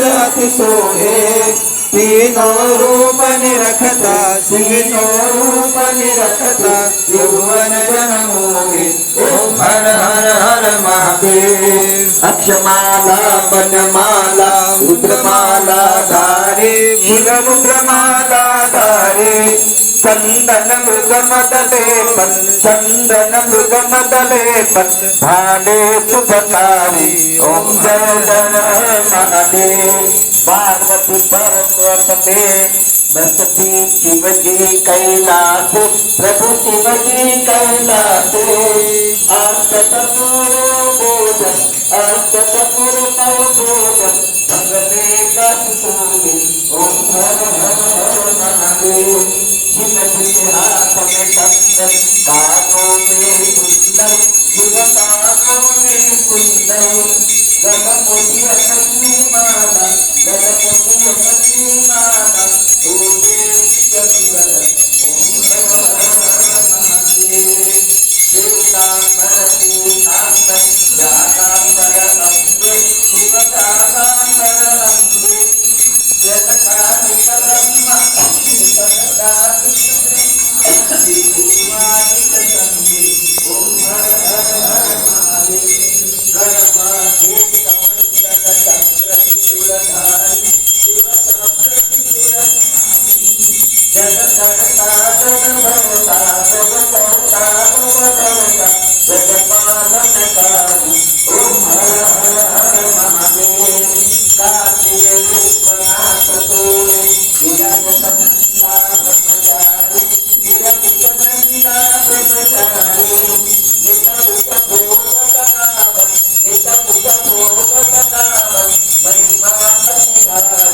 अति सोहे तीनों रूप निरखता तीनों रूप निरखता त्रिभुवन जन मोहे ओम हर हर हर महादेव। अक्षमाला बनमाला रुद्रमाला धारे शिव रुद्रमाला धारे चंदन मृग मदलेपन चंदन मृग मदलेपन भाले शुभकारी ओम जय जय महादेव। पार्वती पर्वत पे बसती शिवजी कैलाश प्रभु शिवजी कैलाश अष्टपुर बोधन अष्टपुर बोधन भगवे कस्तूरी ओम हर हर हर महादेव। शिवजी हाथ में चंदन कानों में कुंडल शिव कानों में कुंडल गणपति अपनी माला गणपति अपनी माला ओमे चंदन ओम हर हर महादेव। देवतांबर तीनांबर ज्ञानांबर अम्बे शिव ज्ञानांबर अम्बे जगतानि ब्रह्मा जगतानि शिवानि चंदे ओम हर हर हर महादेव। गणमाते कमंडल चक्र त्रिशूलधारी शिव चक्र त्रिशूलधारी जग करता जग भरता जग करता जग भरता जग पालनकारी ओम हर हर हर महादेव। काशी विश्वनाथ तोरे विराज संता ब्रह्मचारी विरज गंगा ब्रह्मचारी नित मुख भोग लगावन नित मुख भोग लगावन महिमा सनिधारी